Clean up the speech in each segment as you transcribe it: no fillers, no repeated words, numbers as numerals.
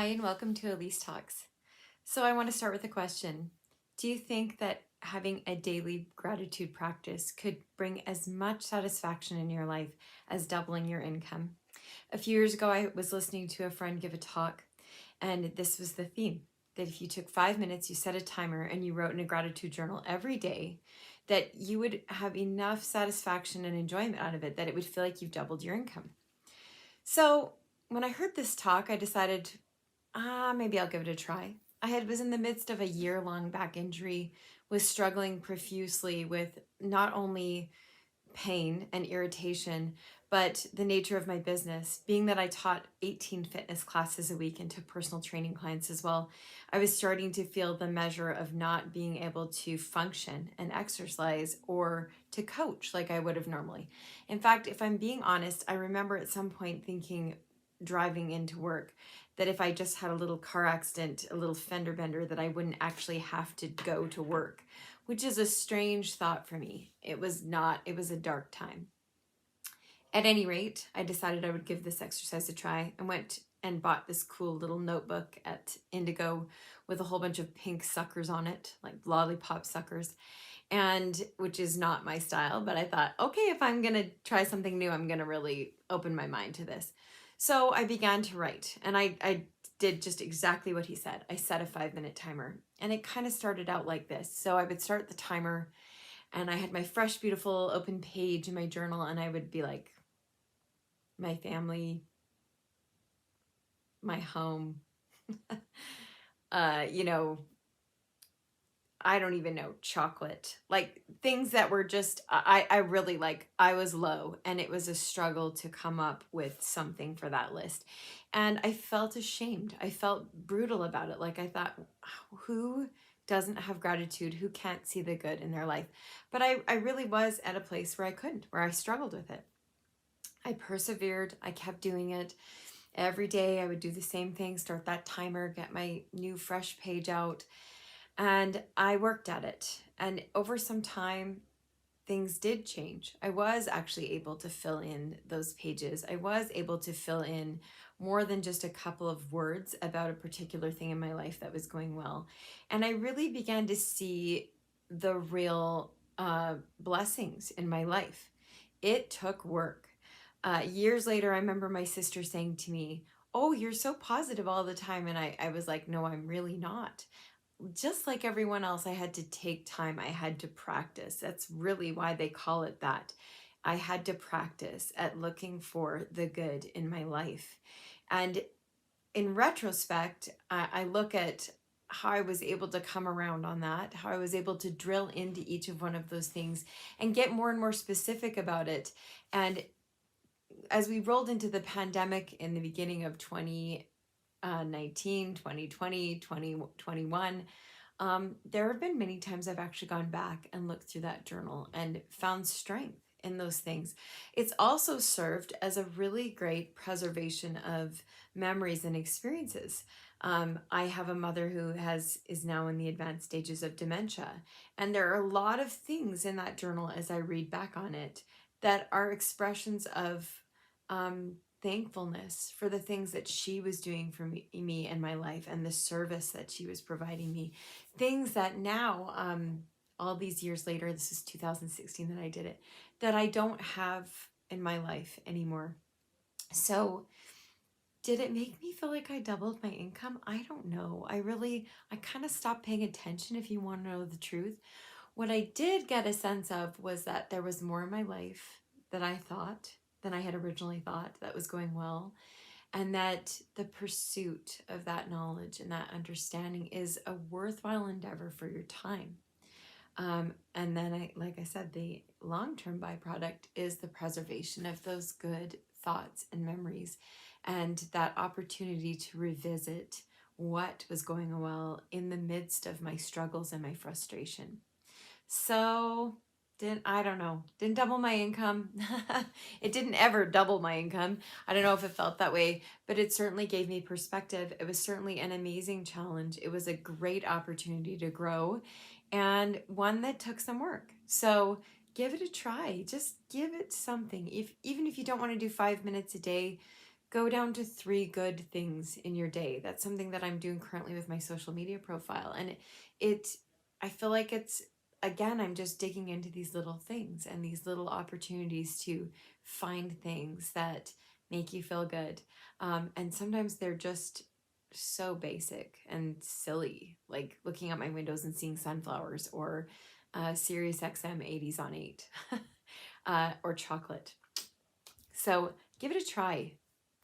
Hi, and welcome to Elise Talks. So, I want to start with a question. Do you think that having a daily gratitude practice could bring as much satisfaction in your life as doubling your income? A few years ago, I was listening to a friend give a talk, and this was the theme that if you took 5 minutes, you set a timer, and you wrote in a gratitude journal every day, that you would have enough satisfaction and enjoyment out of it that it would feel like you've doubled your income. So, when I heard this talk, I decided maybe I'll give it a try. Was in the midst of a year-long back injury, was struggling profusely with not only pain and irritation, but the nature of my business. Being that I taught 18 fitness classes a week and took personal training clients as well, I was starting to feel the measure of not being able to function and exercise or to coach like I would have normally. In fact, if I'm being honest, I remember at some point thinking, driving into work, that if I just had a little car accident, a little fender bender, that I wouldn't actually have to go to work, which is a strange thought for me. It was not, it was a dark time. At any rate, I decided I would give this exercise a try and went and bought this cool little notebook at Indigo with a whole bunch of pink suckers on it, like lollipop suckers, and which is not my style, but I thought, okay, if I'm going to try something new, I'm going to really open my mind to this. So I began to write, and I did just exactly what he said. I set a 5-minute timer, and it kind of started out like this. So I would start the timer, and I had my fresh, beautiful open page in my journal, and I would be like, my family, my home, uh, you know, I don't even know, chocolate, like things that were just, I really like, I was low and it was a struggle to come up with something for that list. And I felt ashamed. I felt brutal about it. Like I thought, who doesn't have gratitude? Who can't see the good in their life? But I really was at a place where I couldn't, where I struggled with it. I persevered. I kept doing it. Every day I would do the same thing, start that timer, get my new fresh page out, and I worked at it. And over some time, things did change. I was actually able to fill in those pages. I was able to fill in more than just a couple of words about a particular thing in my life that was going well. And I really began to see the real blessings in my life. It took work. Years later, I remember my sister saying to me, "Oh, you're so positive all the time." And I was like, "No, I'm really not." Just like everyone else, I had to take time. I had to practice. That's really why they call it that. I had to practice at looking for the good in my life. And in retrospect, I look at how I was able to come around on that, how I was able to drill into each of one of those things and get more and more specific about it. And as we rolled into the pandemic in the beginning of 2019, 2020, 2021, there have been many times I've actually gone back and looked through that journal and found strength in those things. It's also served as a really great preservation of memories and experiences. I have a mother who is now in the advanced stages of dementia, and there are a lot of things in that journal as I read back on it that are expressions of thankfulness for the things that she was doing for me and my life, and the service that she was providing me. Things that now, all these years later, this is 2016 that I did it, that I don't have in my life anymore. So, did it make me feel like I doubled my income? I don't know. I kind of stopped paying attention, if you want to know the truth. What I did get a sense of was that there was more in my life that I thought than I had originally thought that was going well, and that the pursuit of that knowledge and that understanding is a worthwhile endeavor for your time. And then like I said, the long-term byproduct is the preservation of those good thoughts and memories, and that opportunity to revisit what was going well in the midst of my struggles and my frustration. So I don't know, didn't double my income. It didn't ever double my income. I don't know if it felt that way, but it certainly gave me perspective. It was certainly an amazing challenge. It was a great opportunity to grow, and one that took some work. So give it a try. Just give it something. Even if you don't want to do 5 minutes a day, go down to 3 good things in your day. That's something that I'm doing currently with my social media profile. And I feel like it's, again, I'm just digging into these little things and these little opportunities to find things that make you feel good. And sometimes they're just so basic and silly, like looking out my windows and seeing sunflowers, or Sirius XM 80s on 8, or chocolate. So give it a try.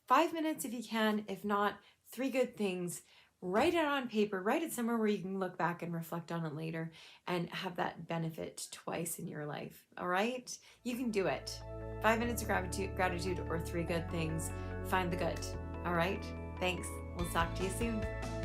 5 minutes if you can. If not, 3 good things. Write it on paper. Write it somewhere where you can look back and reflect on it later and have that benefit twice in your life. All right? You can do it. 5 minutes of gratitude, or 3 good things. Find the good. All right? Thanks. We'll talk to you soon.